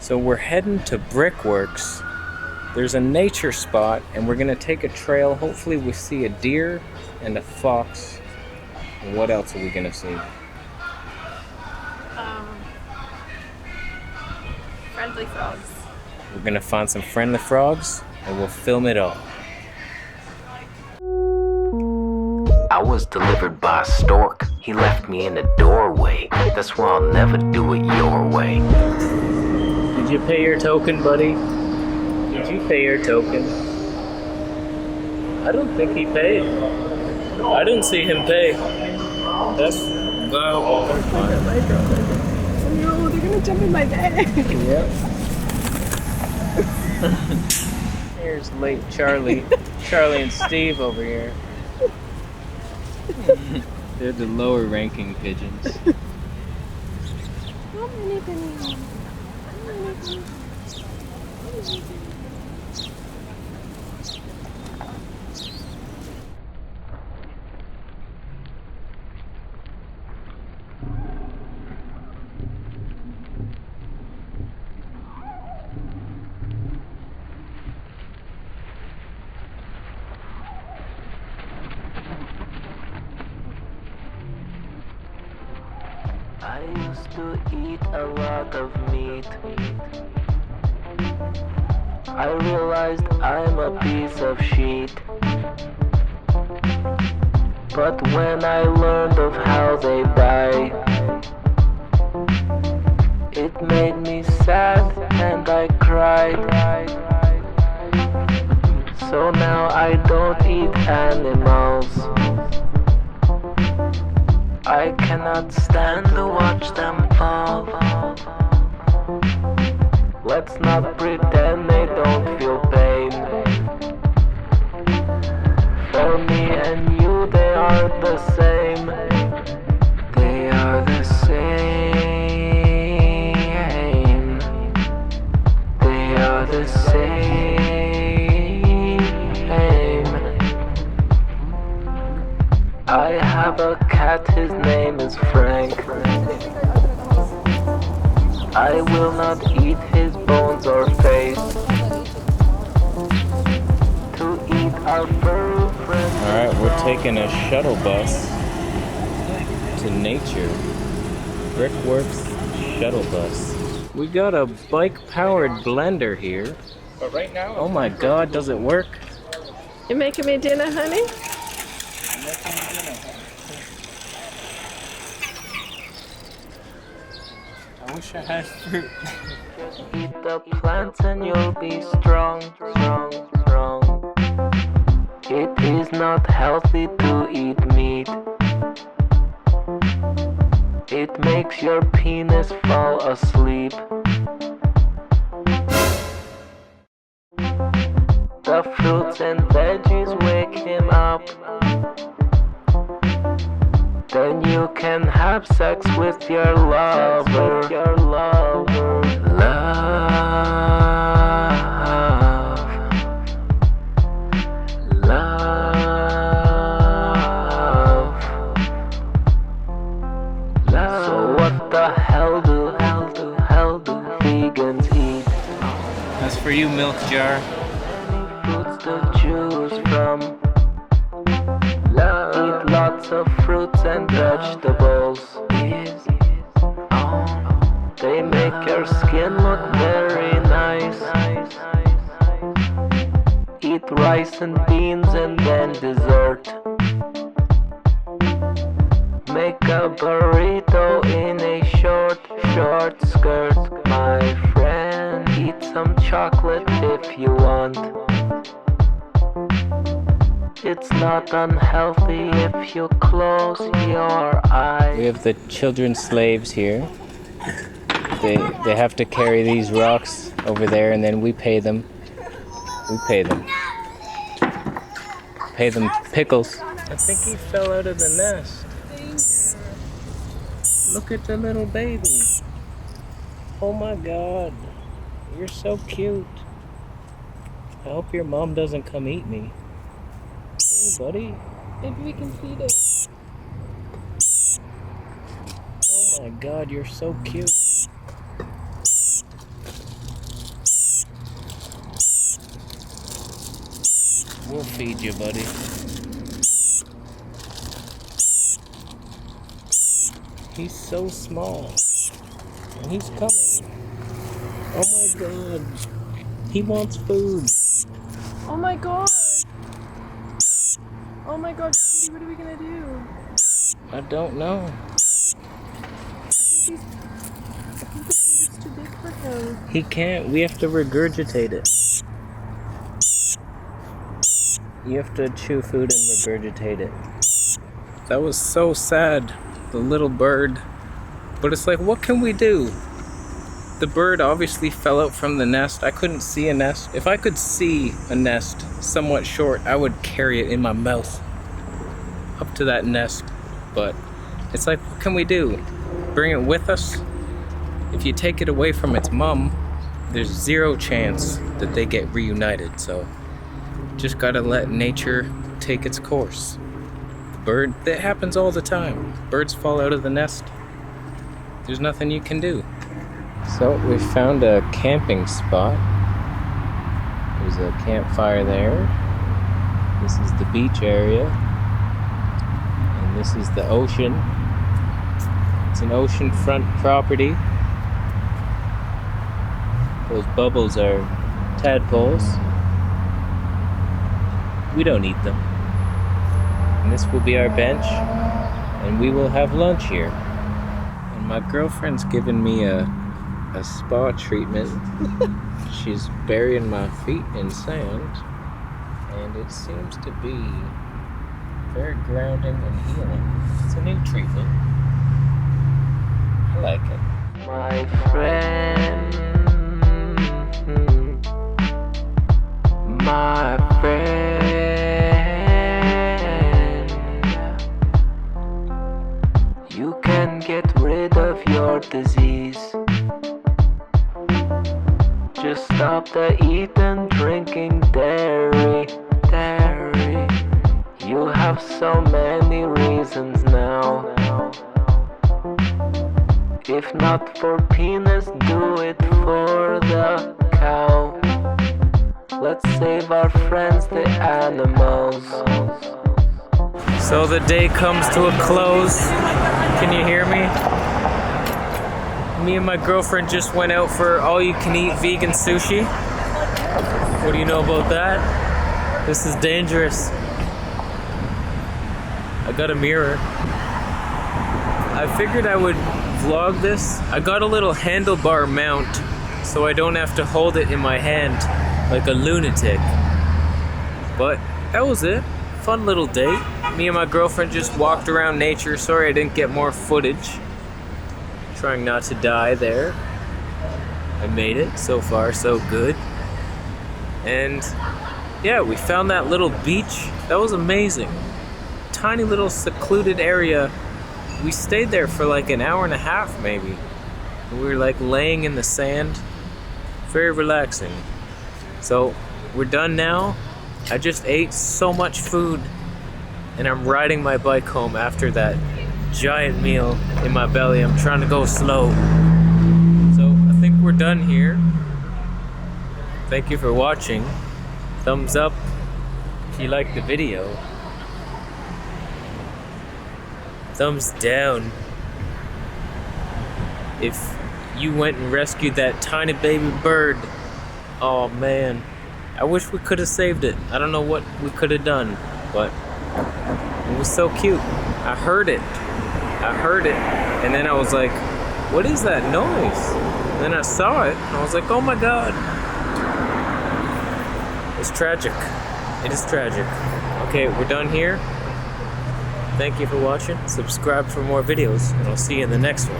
So we're heading to Brickworks. There's a nature spot and we're gonna take a trail. Hopefully we see a deer and a fox. And what else are we gonna see? Friendly frogs. We're gonna find some friendly frogs and we'll film it all. I was delivered by a stork. He left me in the doorway. That's why I'll never do it your way. Did you pay your token, buddy? Did you pay your token? I don't think he paid. I didn't see him pay. That's Oh no, they're gonna jump in my bag. Yep. Here's late Charlie. Charlie and Steve over here. They're the lower ranking pigeons. I used to eat a lot of meat. I realized I'm a piece of shit. But when I learned of how they die, it made me sad and I cried. So now I don't eat animals. I cannot stand to watch them fall. Let's not pretend they don't feel pain. For me and you, they are the same. They are the same. They are the same. I have a cat, his name is Frank. I will not eat his bones or face. To eat our furry friend. Alright, we're taking a shuttle bus to nature. Brickworks shuttle bus. We got a bike-powered blender here. But right now, Oh my god, does it work? You making me dinner, honey? I wish I had fruit. Just eat the plants and you'll be strong, strong, strong. It is not healthy to eat meat. It makes your penis fall asleep. The fruits and veggies wake him up. Then you can have sex with your lover. Love. So what the hell do vegans eat? That's for you, milk jar. Fruits to choose from. Eat lots of fruits and vegetables. They make your skin look very nice. Eat rice and beans and then dessert. Make a burrito in a short skirt, my friend. Eat some chocolate if you want. It's not unhealthy if you close your eyes. We have the children slaves here. They have to carry these rocks over there and then we pay them. We pay them. Pay them pickles. I think he fell out of the nest. Look at the little baby. Oh my god. You're so cute. I hope your mom doesn't come eat me. Hey, buddy. Maybe we can feed it. Oh my god, you're so cute. feed you, buddy. He's so small. And he's coming. Oh my god. He wants food. Oh my god. Oh my god, sweetie, what are we gonna do? I don't know. I think the food is too big for him. He can't. We have to regurgitate it. You have to chew food and regurgitate it. That was so sad. The little bird. But it's like, what can we do? The bird obviously fell out from the nest. I couldn't see a nest. If I could see a nest somewhat short, I would carry it in my mouth up to that nest. But it's like, what can we do? Bring it with us? If you take it away from its mom, there's zero chance that they get reunited. So just gotta let nature take its course. Bird, that happens all the time. Birds fall out of the nest. There's nothing you can do. So we found a camping spot. There's a campfire there. This is the beach area. And this is the ocean. It's an oceanfront property. Those bubbles are tadpoles. We don't eat them. And this will be our bench. And we will have lunch here. And my girlfriend's given me a spa treatment. She's burying my feet in sand, and it seems to be very grounding and healing. It's a new treatment. I like it. My friend, my friend, you can get rid of your disease. Just stop the eating, drinking dairy. You have so many reasons now. If not for penis, do it for the cow. Let's save our friends, the animals. So the day comes to a close. Can you hear me? Me and my girlfriend just went out for all-you-can-eat vegan sushi. What do you know about that? This is dangerous. I got a mirror. I figured I would vlog this. I got a little handlebar mount so I don't have to hold it in my hand like a lunatic. But that was it. Fun little date. Me and my girlfriend just walked around nature. Sorry I didn't get more footage. Trying not to die there. I made it. So far, so good. And yeah, we found that little beach. That was amazing. Tiny little secluded area. We stayed there for like an hour and a half maybe. We were like laying in the sand. Very relaxing. So we're done now. I just ate so much food and I'm riding my bike home after that giant meal in my belly. I'm trying to go slow. So I think we're done here. Thank you for watching. Thumbs up if you liked the video. Thumbs down if you went and rescued that tiny baby bird. Oh man, I wish we could have saved it. I don't know what we could have done, but it was so cute. I heard it, and then I was like, what is that noise? And then I saw it, and I was like, oh my god. It's tragic. It is tragic. Okay, we're done here. Thank you for watching. Subscribe for more videos, and I'll see you in the next one.